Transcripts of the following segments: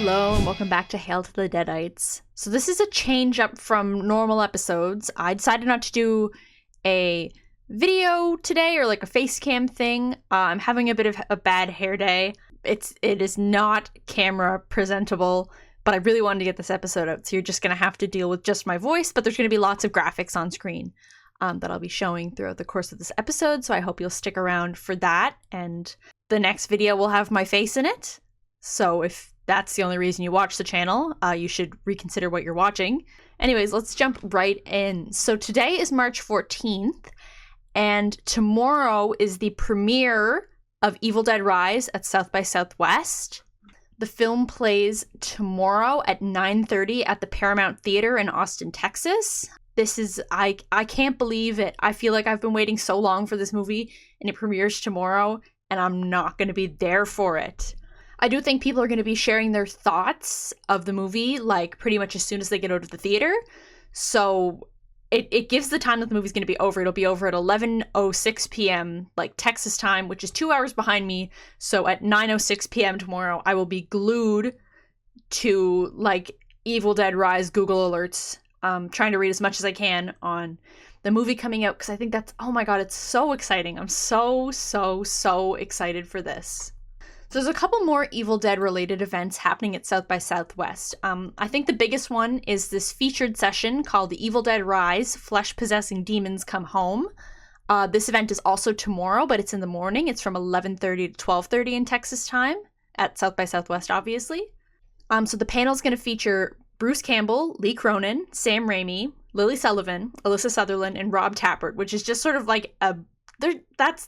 Hello and welcome back to Hail to the Deadites. So this is a change up from normal episodes. I decided not to do a video today or like a face cam thing. I'm having a bit of a bad hair day. It is not camera presentable, but I really wanted to get this episode out, so you're just going to have to deal with just my voice, but there's going to be lots of graphics on screen that I'll be showing throughout the course of this episode, so I hope you'll stick around for that, and the next video will have my face in it. So if that's the only reason you watch the channel, you should reconsider what you're watching. Anyways, let's jump right in. So today is March 14th, and tomorrow is the premiere of Evil Dead Rise at South by Southwest. The film plays tomorrow at 9:30 at the Paramount Theater in Austin, Texas. This is, I can't believe it. I feel like I've been waiting so long for this movie, and it premieres tomorrow, and I'm not going to be there for it. I do think people are going to be sharing their thoughts of the movie, like, pretty much as soon as they get out of the theater. So it gives the time that the movie's going to be over. It'll be over at 11:06 p.m., like, Texas time, which is 2 hours behind me. So at 9:06 p.m. tomorrow, I will be glued to, like, Evil Dead Rise Google alerts, trying to read as much as I can on the movie coming out, because I think that's, oh my god, it's so exciting. I'm so excited for this. So there's a couple more Evil Dead related events happening at South by Southwest. I think the biggest one is this featured session called the Evil Dead Rise, Flesh-Possessing Demons Come Home. This event is also tomorrow, but it's in the morning. It's from 11:30 to 12:30 in Texas time at South by Southwest, obviously. So the panel is going to feature Bruce Campbell, Lee Cronin, Sam Raimi, Lily Sullivan, Alyssa Sutherland, and Rob Tappert, which is just sort of like that's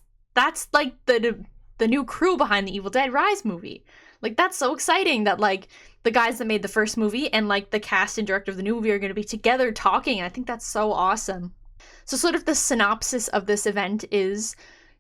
like the new crew behind the Evil Dead Rise movie. Like, that's so exciting that, like, the guys that made the first movie and, like, the cast and director of the new movie are going to be together talking. I think that's so awesome. So sort of the synopsis of this event is: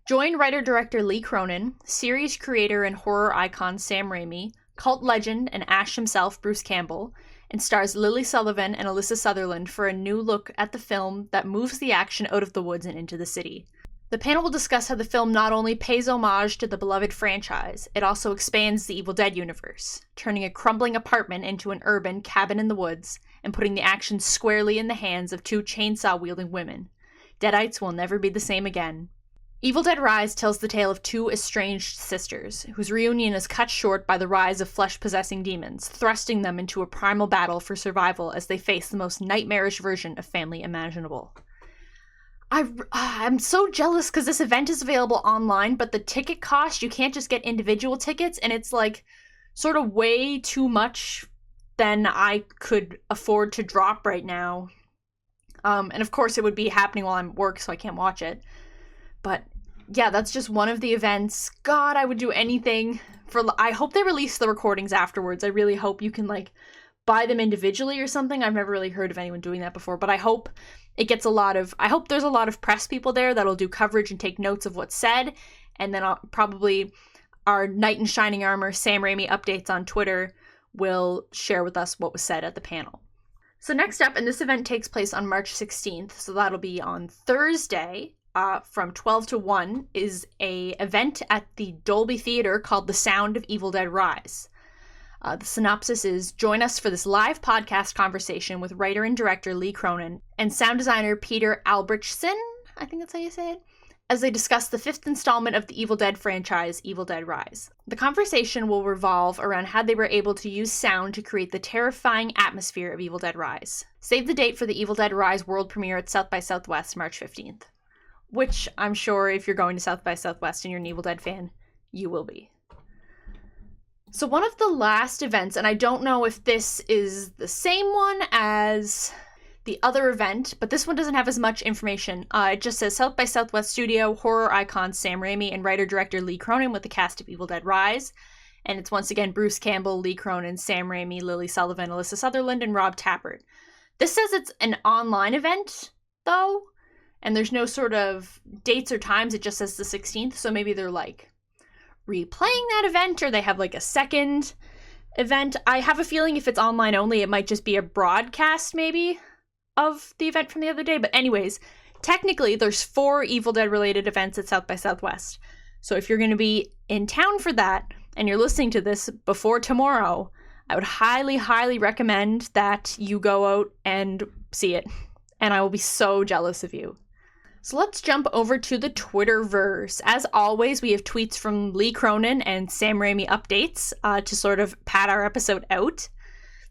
join writer-director Lee Cronin, series creator and horror icon Sam Raimi, cult legend and Ash himself Bruce Campbell, and stars Lily Sullivan and Alyssa Sutherland for a new look at the film that moves the action out of the woods and into the city. The panel will discuss how the film not only pays homage to the beloved franchise, it also expands the Evil Dead universe, turning a crumbling apartment into an urban cabin in the woods, and putting the action squarely in the hands of two chainsaw-wielding women. Deadites will never be the same again. Evil Dead Rise tells the tale of two estranged sisters, whose reunion is cut short by the rise of flesh-possessing demons, thrusting them into a primal battle for survival as they face the most nightmarish version of family imaginable. I'm so jealous because this event is available online, but the ticket cost, you can't just get individual tickets, and it's like sort of way too much than I could afford to drop right now. And of course it would be happening while I'm at work, so I can't watch it. But yeah, that's just one of the events. God, I would do anything I hope they release the recordings afterwards. I really hope you can, like, buy them individually or something. I've never really heard of anyone doing that before, but I hope I hope there's a lot of press people there that'll do coverage and take notes of what's said, and then probably our knight in shining armor, Sam Raimi Updates on Twitter, will share with us what was said at the panel. So next up, and this event takes place on March 16th, so that'll be on Thursday, from 12 to 1, is a event at the Dolby Theater called The Sound of Evil Dead Rise. The synopsis is: join us for this live podcast conversation with writer and director Lee Cronin and sound designer Peter Albrechtsen, I think that's how you say it, as they discuss the 5th installment of the Evil Dead franchise, Evil Dead Rise. The conversation will revolve around how they were able to use sound to create the terrifying atmosphere of Evil Dead Rise. Save the date for the Evil Dead Rise world premiere at South by Southwest, March 15th. Which I'm sure if you're going to South by Southwest and you're an Evil Dead fan, you will be. So one of the last events, and I don't know if this is the same one as the other event, but this one doesn't have as much information. It just says South by Southwest Studio, horror icon Sam Raimi, and writer-director Lee Cronin with the cast of Evil Dead Rise. And it's once again Bruce Campbell, Lee Cronin, Sam Raimi, Lily Sullivan, Alyssa Sutherland, and Rob Tappert. This says it's an online event, though, and there's no sort of dates or times. It just says the 16th, so maybe they're, like, replaying that event, or they have, like, a second event. I have a feeling if it's online only, it might just be a broadcast, maybe, of the event from the other day. But anyways, technically, there's 4 Evil Dead related events at South by Southwest. So if you're going to be in town for that, and you're listening to this before tomorrow, I would highly, highly recommend that you go out and see it. And I will be so jealous of you. So let's jump over to the Twitterverse. As always, we have tweets from Lee Cronin and Sam Raimi updates to sort of pad our episode out.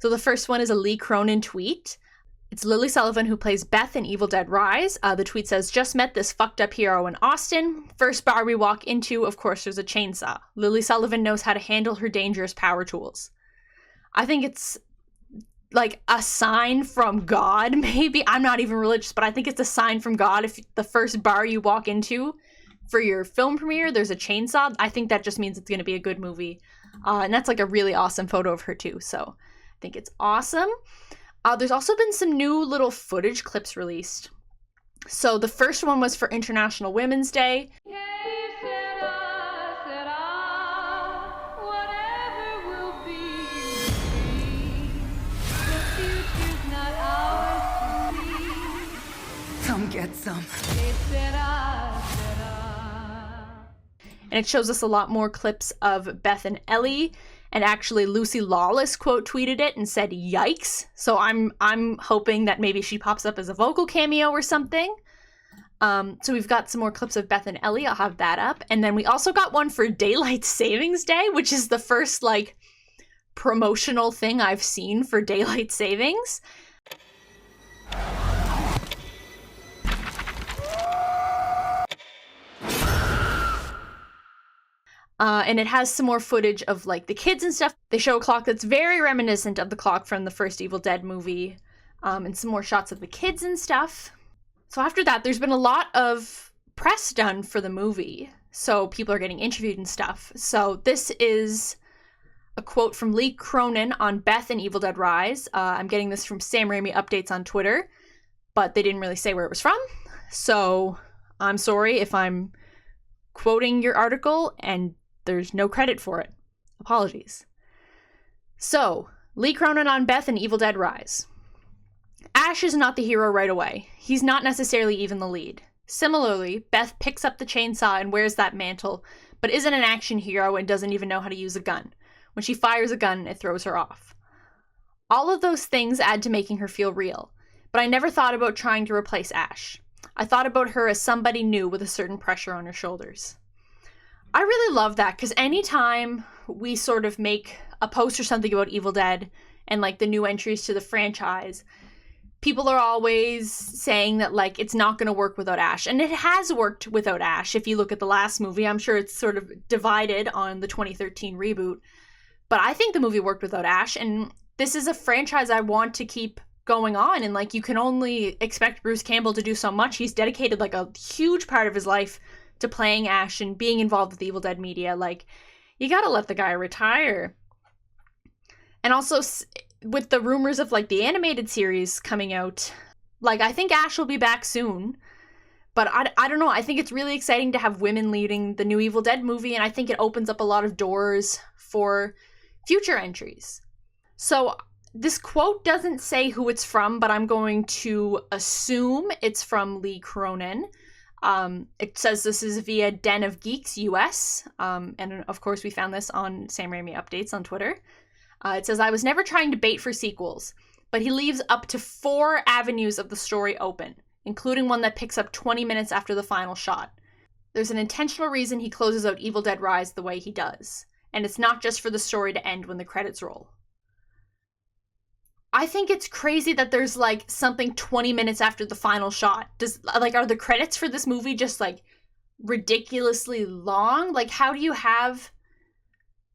So the first one is a Lee Cronin tweet. It's Lily Sullivan who plays Beth in Evil Dead Rise. The tweet says, just met this fucked up hero in Austin. First bar we walk into, of course, there's a chainsaw. Lily Sullivan knows how to handle her dangerous power tools. I think it's like a sign from God, maybe. I'm not even religious, but I think it's a sign from God. If the first bar you walk into for your film premiere, there's a chainsaw, I think that just means it's going to be a good movie. And that's like a really awesome photo of her too. So I think it's awesome. There's also been some new little footage clips released. So the first one was for International Women's Day. Come get some. And it shows us a lot more clips of Beth and Ellie. And actually Lucy Lawless quote tweeted it and said, yikes. So I'm hoping that maybe she pops up as a vocal cameo or something. So we've got some more clips of Beth and Ellie. I'll have that up. And then we also got one for Daylight Savings Day, which is the first like promotional thing I've seen for Daylight Savings. And it has some more footage of like the kids and stuff. They show a clock that's very reminiscent of the clock from the first Evil Dead movie, and some more shots of the kids and stuff. So after that, there's been a lot of press done for the movie. So people are getting interviewed and stuff. So this is a quote from Lee Cronin on Beth in Evil Dead Rise. I'm getting this from Sam Raimi updates on Twitter, but they didn't really say where it was from. So I'm sorry if I'm quoting your article and there's no credit for it. Apologies. So, Lee Cronin on Beth in Evil Dead Rise. Ash is not the hero right away. He's not necessarily even the lead. Similarly, Beth picks up the chainsaw and wears that mantle, but isn't an action hero and doesn't even know how to use a gun. When she fires a gun, it throws her off. All of those things add to making her feel real, but I never thought about trying to replace Ash. I thought about her as somebody new with a certain pressure on her shoulders. I really love that, because anytime we sort of make a post or something about Evil Dead and like the new entries to the franchise, people are always saying that like it's not going to work without Ash. And it has worked without Ash. If you look at the last movie, I'm sure it's sort of divided on the 2013 reboot. But I think the movie worked without Ash, and this is a franchise I want to keep going on. And like, you can only expect Bruce Campbell to do so much. He's dedicated like a huge part of his life to playing Ash and being involved with the Evil Dead media. Like, you gotta let the guy retire. And also, with the rumors of like the animated series coming out, like, I think Ash will be back soon. But I don't know, I think it's really exciting to have women leading the new Evil Dead movie, and I think it opens up a lot of doors for future entries. So this quote doesn't say who it's from, but I'm going to assume it's from Lee Cronin. It says this is via Den of Geeks US, and of course we found this on Sam Raimi updates on Twitter. It says, I was never trying to bait for sequels, but he leaves up to 4 avenues of the story open, including one that picks up 20 minutes after the final shot. There's an intentional reason he closes out Evil Dead Rise the way he does, and it's not just for the story to end when the credits roll. I think it's crazy that there's like something 20 minutes after the final shot. Are the credits for this movie just like ridiculously long? Like, how do you have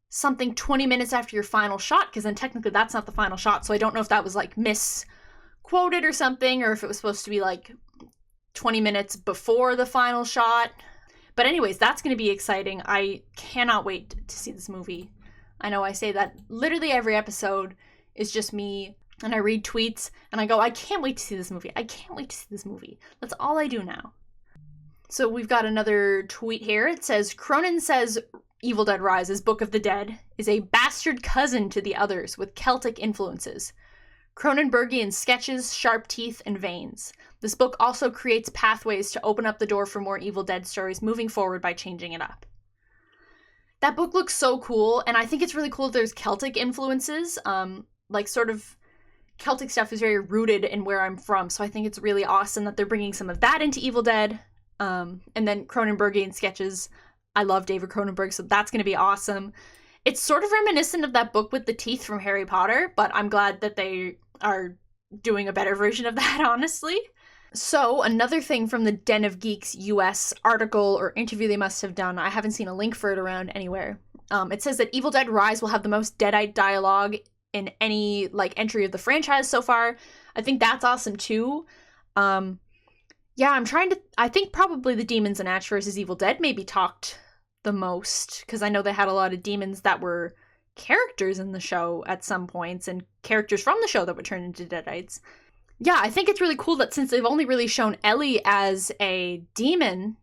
something 20 minutes after your final shot? Because then technically that's not the final shot. So I don't know if that was like misquoted or something, or if it was supposed to be like 20 minutes before the final shot. But anyways, that's going to be exciting. I cannot wait to see this movie. I know I say that literally every episode is just me, and I read tweets and I go, I can't wait to see this movie. I can't wait to see this movie. That's all I do now. So we've got another tweet here. It says, Cronin says Evil Dead Rise's Book of the Dead is a bastard cousin to the others with Celtic influences. Cronenbergian sketches, sharp teeth, and veins. This book also creates pathways to open up the door for more Evil Dead stories moving forward by changing it up. That book looks so cool, and I think it's really cool that there's Celtic influences. Like, sort of Celtic stuff is very rooted in where I'm from, so I think it's really awesome that they're bringing some of that into Evil Dead. And then Cronenbergian sketches. I love David Cronenberg, so that's going to be awesome. It's sort of reminiscent of that book with the teeth from Harry Potter, but I'm glad that they are doing a better version of that, honestly. So, another thing from the Den of Geeks US article or interview they must have done, I haven't seen a link for it around anywhere. It says that Evil Dead Rise will have the most Deadite dialogue in any, like, entry of the franchise so far. I think that's awesome, too. Yeah, I think probably the Demons in Ash vs. Evil Dead maybe talked the most, because I know they had a lot of demons that were characters in the show at some points, and characters from the show that would turn into Deadites. Yeah, I think it's really cool that since they've only really shown Ellie as a demon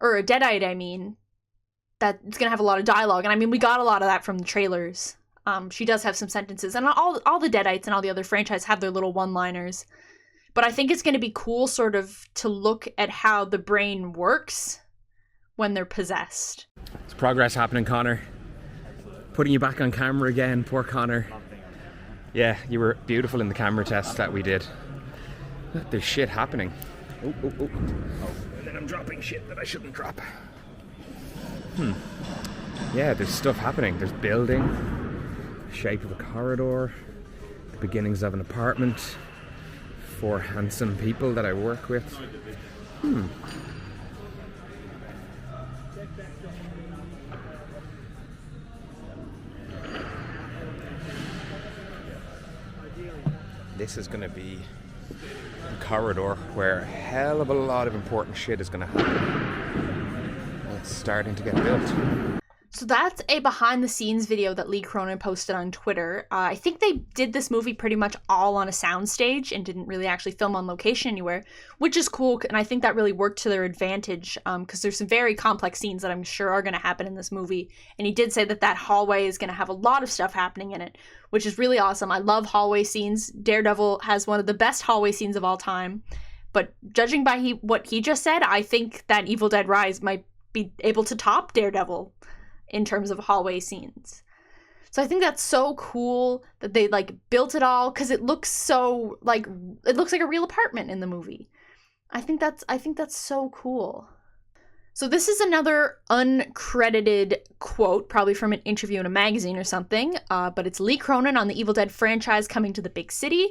or a Deadite, I mean, that it's going to have a lot of dialogue. And I mean, we got a lot of that from the trailers. She does have some sentences, and all the Deadites and all the other franchise have their little one-liners. But I think it's going to be cool sort of to look at how the brain works when they're possessed. There's progress happening, Connor. Putting you back on camera again, poor Connor. Yeah, you were beautiful in the camera test that we did. There's shit happening. Oh, and then I'm dropping shit that I shouldn't drop. Yeah, there's stuff happening. There's building, shape of a corridor, the beginnings of an apartment, 4 handsome people that I work with. This is going to be a corridor where a hell of a lot of important shit is going to happen. And it's starting to get built. So that's a behind-the-scenes video that Lee Cronin posted on Twitter. I think they did this movie pretty much all on a soundstage and didn't really actually film on location anywhere, which is cool, and I think that really worked to their advantage, because there's some very complex scenes that I'm sure are going to happen in this movie, and he did say that hallway is going to have a lot of stuff happening in it, which is really awesome. I love hallway scenes. Daredevil has one of the best hallway scenes of all time, but judging by what he just said, I think that Evil Dead Rise might be able to top Daredevil in terms of hallway scenes. So I think that's so cool that they like built it all, because it looks so like a real apartment in the movie. I think that's so cool. So this is another uncredited quote, probably from an interview in a magazine or something, but it's Lee Cronin on the Evil Dead franchise coming to the big city.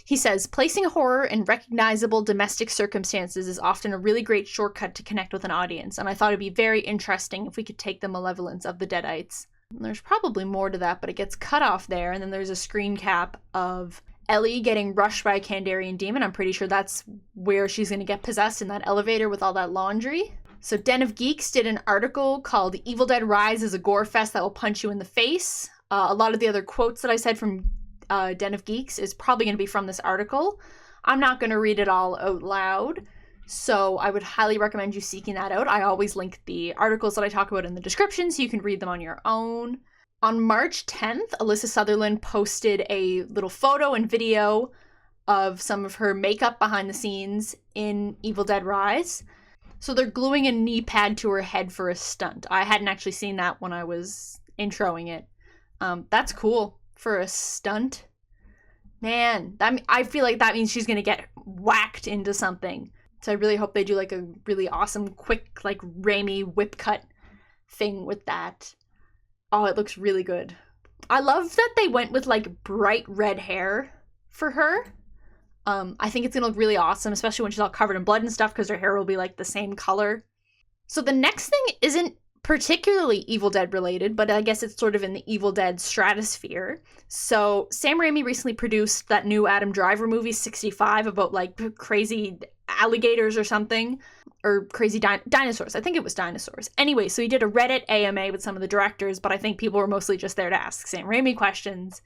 He says, placing horror in recognizable domestic circumstances is often a really great shortcut to connect with an audience, and I thought it'd be very interesting if we could take the malevolence of the Deadites. And there's probably more to that, but it gets cut off there, and then there's a screen cap of Ellie getting rushed by a Kandarian demon. I'm pretty sure that's where she's going to get possessed, in that elevator with all that laundry. So Den of Geeks did an article called Evil Dead Rise is a gore fest that will punch you in the face. A lot of the other quotes that I said from Den of Geeks is probably going to be from this article. I'm not going to read it all out loud, so I would highly recommend you seeking that out. I always link the articles that I talk about in the description so you can read them on your own. On March 10th, Alyssa Sutherland posted a little photo and video of some of her makeup behind the scenes in Evil Dead Rise. So they're gluing a knee pad to her head for a stunt. I hadn't actually seen that when I was introing it. That's cool. For a stunt, man, I feel like that means she's gonna get whacked into something. So I really hope they do like a really awesome, quick, like Raimi whip cut thing with that. Oh, it looks really good. I love that they went with like bright red hair for her. I think it's gonna look really awesome, especially when she's all covered in blood and stuff, because her hair will be like the same color. So the next thing isn't particularly Evil Dead related, but I guess it's sort of in the Evil Dead stratosphere. So Sam Raimi recently produced that new Adam Driver movie 65 about like crazy alligators or something, or crazy dinosaurs. I think it was dinosaurs. Anyway, so he did a Reddit AMA with some of the directors, but I think people were mostly just there to ask Sam Raimi questions.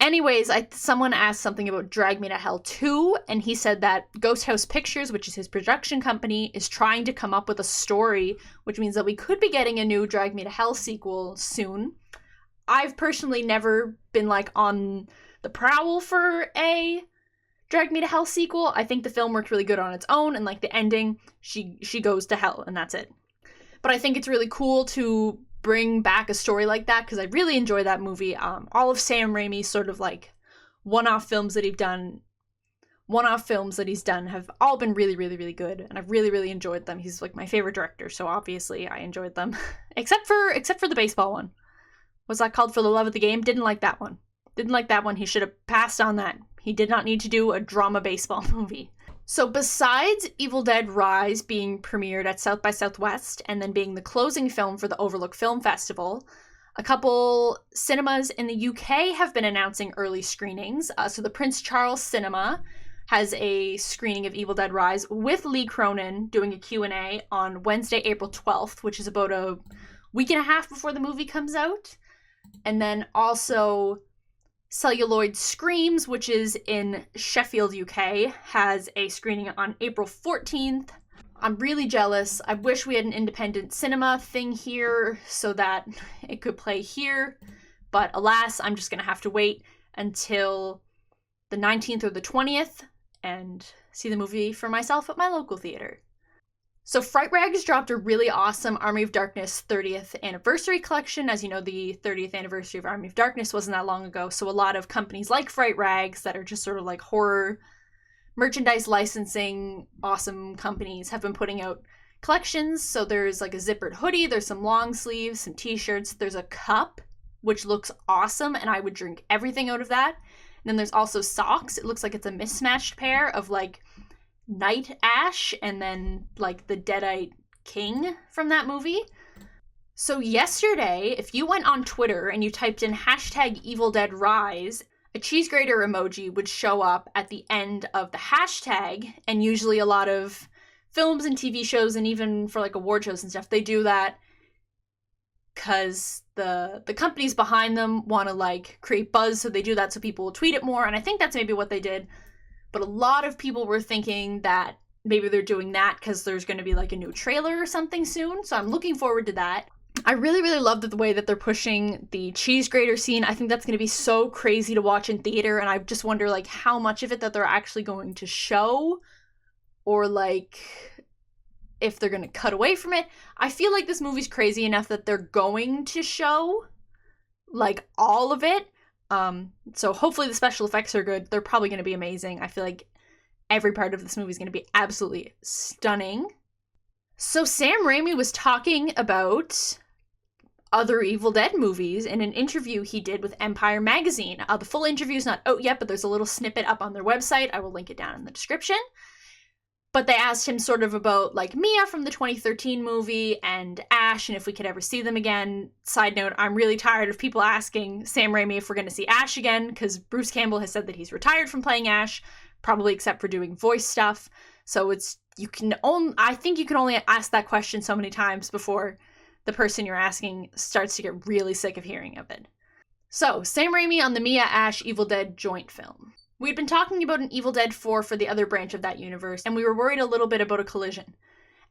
Anyways, someone asked something about Drag Me to Hell 2, and he said that Ghost House Pictures, which is his production company, is trying to come up with a story, which means that we could be getting a new Drag Me to Hell sequel soon. I've personally never been like on the prowl for a Drag Me to Hell sequel. I think the film worked really good on its own, and like the ending, she goes to hell, and that's it. but I think it's really cool to bring back a story like that because I really enjoy that movie. All of Sam Raimi's sort of like one-off films that he's done have all been really, really, really good, and I've really, really enjoyed them. He's like my favorite director, so obviously I enjoyed them. except for the baseball one. Was that called For the Love of the Game? Didn't like that one. He should have passed on that. He did not need to do a drama baseball movie. So besides Evil Dead Rise being premiered at South by Southwest and then being the closing film for the Overlook Film Festival, a couple cinemas in the UK have been announcing early screenings. So the Prince Charles Cinema has a screening of Evil Dead Rise with Lee Cronin doing a Q&A on Wednesday, April 12th, which is about a week and a half before the movie comes out. And then also Celluloid Screams, which is in Sheffield, UK, has a screening on April 14th. I'm really jealous. I wish we had an independent cinema thing here so that it could play here. But alas, I'm just going to have to wait until the 19th or the 20th and see the movie for myself at my local theater. So Fright Rags dropped a really awesome Army of Darkness 30th anniversary collection. As you know, the 30th anniversary of Army of Darkness wasn't that long ago, so a lot of companies like Fright Rags that are just sort of like horror merchandise licensing awesome companies have been putting out collections. So there's like a zippered hoodie, there's some long sleeves, some t-shirts, there's a cup, which looks awesome, and I would drink everything out of that. And then there's also socks. It looks like it's a mismatched pair of like Night Ash and then like the Deadite King from that movie. So yesterday, if you went on Twitter and you typed in hashtag Evil Dead Rise, a cheese grater emoji would show up at the end of the hashtag, and usually a lot of films and TV shows and even for like award shows and stuff, they do that because the companies behind them want to like create buzz, so they do that so people will tweet it more, and I think that's maybe what they did. But a lot of people were thinking that maybe they're doing that because there's going to be like a new trailer or something soon, so I'm looking forward to that. I really, really love the way that they're pushing the cheese grater scene. I think that's going to be so crazy to watch in theater, and I just wonder like how much of it that they're actually going to show, or like if they're going to cut away from it. I feel like this movie's crazy enough that they're going to show like all of it. So hopefully the special effects are good. They're probably going to be amazing. I feel like every part of this movie is going to be absolutely stunning. So Sam Raimi was talking about other Evil Dead movies in an interview he did with Empire Magazine. The full interview is not out yet, but there's a little snippet up on their website. I will link it down in the description. But they asked him sort of about like Mia from the 2013 movie and Ash and if we could ever see them again. Side note, I'm really tired of people asking Sam Raimi if we're going to see Ash again because Bruce Campbell has said that he's retired from playing Ash, probably except for doing voice stuff. So I think you can only ask that question so many times before the person you're asking starts to get really sick of hearing of it. So, Sam Raimi on the Mia Ash Evil Dead joint film. We'd been talking about an Evil Dead 4 for the other branch of that universe, and we were worried a little bit about a collision.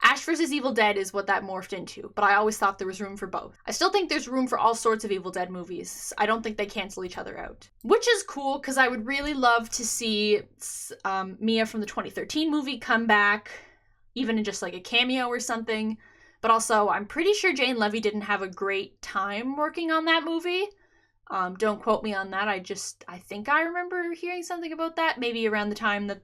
Ash vs. Evil Dead is what that morphed into, but I always thought there was room for both. I still think there's room for all sorts of Evil Dead movies. I don't think they cancel each other out. Which is cool, because I would really love to see Mia from the 2013 movie come back, even in just like a cameo or something. But also, I'm pretty sure Jane Levy didn't have a great time working on that movie. Don't quote me on that. I think I remember hearing something about that, maybe around the time that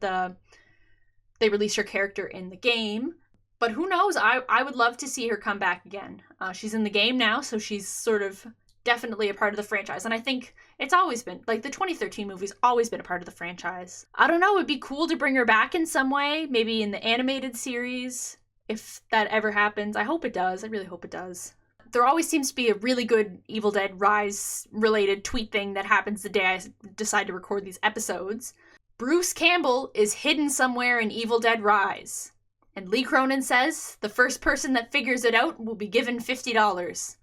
they released her character in the game. But who knows? I would love to see her come back again. She's in the game now, so she's sort of definitely a part of the franchise. And I think it's always been, like, the 2013 movie's always been a part of the franchise. I don't know, it'd be cool to bring her back in some way, maybe in the animated series, if that ever happens. I hope it does. I really hope it does. There always seems to be a really good Evil Dead Rise related tweet thing that happens the day I decide to record these episodes. Bruce Campbell is hidden somewhere in Evil Dead Rise. And Lee Cronin says the first person that figures it out will be given $50.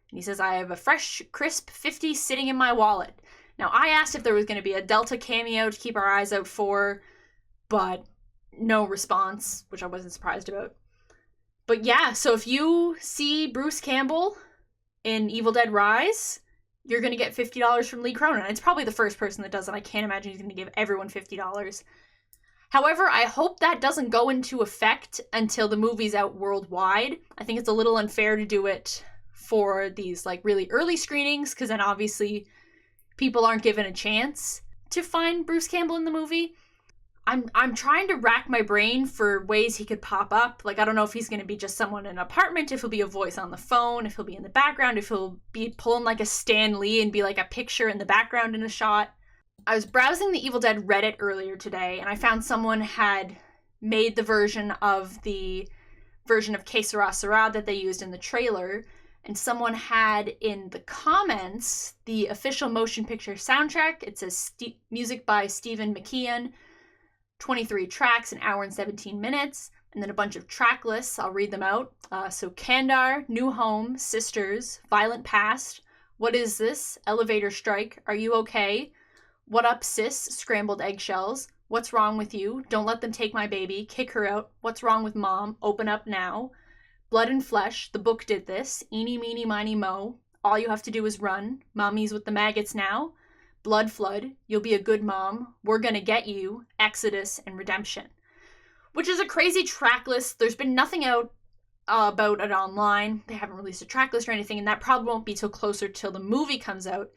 And he says, I have a fresh, crisp 50 sitting in my wallet. Now, I asked if there was going to be a Delta cameo to keep our eyes out for, but no response, which I wasn't surprised about. But yeah, so if you see Bruce Campbell in Evil Dead Rise, you're going to get $50 from Lee Cronin. It's probably the first person that does it. I can't imagine he's going to give everyone $50. However, I hope that doesn't go into effect until the movie's out worldwide. I think it's a little unfair to do it for these like really early screenings, because then obviously people aren't given a chance to find Bruce Campbell in the movie. I'm trying to rack my brain for ways he could pop up. Like, I don't know if he's going to be just someone in an apartment, if he'll be a voice on the phone, if he'll be in the background, if he'll be pulling like a Stan Lee and be like a picture in the background in a shot. I was browsing the Evil Dead Reddit earlier today, and I found someone had made the version of Que Sera Sera that they used in the trailer, and someone had in the comments the official motion picture soundtrack. It says music by Stephen McKeon, 23 tracks, an hour and 17 minutes, and then a bunch of track lists. I'll read them out. So Kandar, New Home, Sisters, Violent Past, What Is This, Elevator Strike, Are You Okay, What Up Sis, Scrambled Eggshells, What's Wrong With You, Don't Let Them Take My Baby, Kick Her Out, What's Wrong With Mom, Open Up Now, Blood and Flesh, The Book Did This, Eeny, Meeny, Miny, Mo, All You Have to Do Is Run, Mommy's with the Maggots Now, Blood Flood, You'll Be a Good Mom, We're Gonna Get You, Exodus, and Redemption. Which is a crazy track list. There's been nothing out about it online. They haven't released a track list or anything, and that probably won't be till closer till the movie comes out.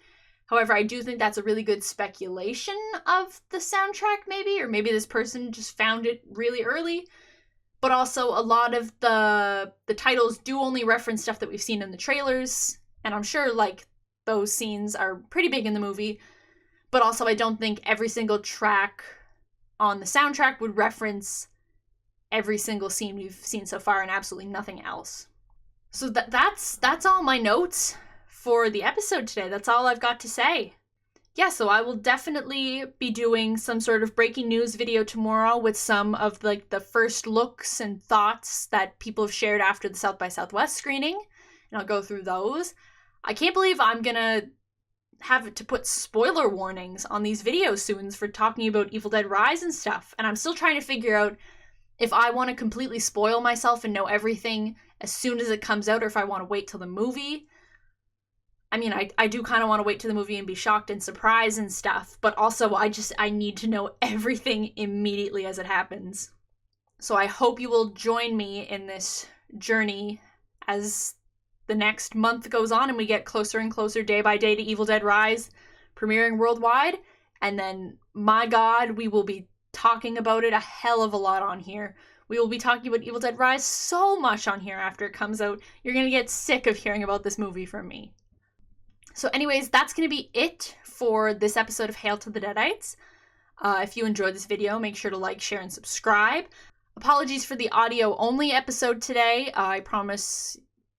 However, I do think that's a really good speculation of the soundtrack, maybe, or maybe this person just found it really early. But also, a lot of the titles do only reference stuff that we've seen in the trailers, and I'm sure, like, those scenes are pretty big in the movie. But also, I don't think every single track on the soundtrack would reference every single scene we've seen so far and absolutely nothing else. So that's all my notes for the episode today. That's all I've got to say. Yeah, so I will definitely be doing some sort of breaking news video tomorrow with some of like the first looks and thoughts that people have shared after the South by Southwest screening, and I'll go through those. I can't believe I'm gonna have to put spoiler warnings on these videos soon for talking about Evil Dead Rise and stuff, and I'm still trying to figure out if I want to completely spoil myself and know everything as soon as it comes out, or if I want to wait till the movie. I mean, I do kind of want to wait till the movie and be shocked and surprised and stuff, but also I need to know everything immediately as it happens. So I hope you will join me in this journey as the next month goes on and we get closer and closer day by day to Evil Dead Rise premiering worldwide. And then, my God, we will be talking about it a hell of a lot on here. We will be talking about Evil Dead Rise so much on here after it comes out. You're going to get sick of hearing about this movie from me. So anyways, that's going to be it for this episode of Hail to the Deadites. If you enjoyed this video, make sure to like, share, and subscribe. Apologies for the audio-only episode today. I promise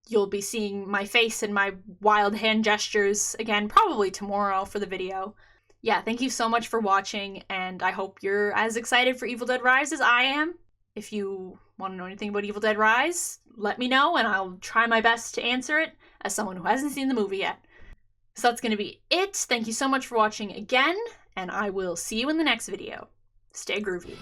you'll be seeing my face and my wild hand gestures again, probably tomorrow for the video. Yeah, thank you so much for watching, and I hope you're as excited for Evil Dead Rise as I am. If you want to know anything about Evil Dead Rise, let me know, and I'll try my best to answer it as someone who hasn't seen the movie yet. So that's going to be it. Thank you so much for watching again, and I will see you in the next video. Stay groovy.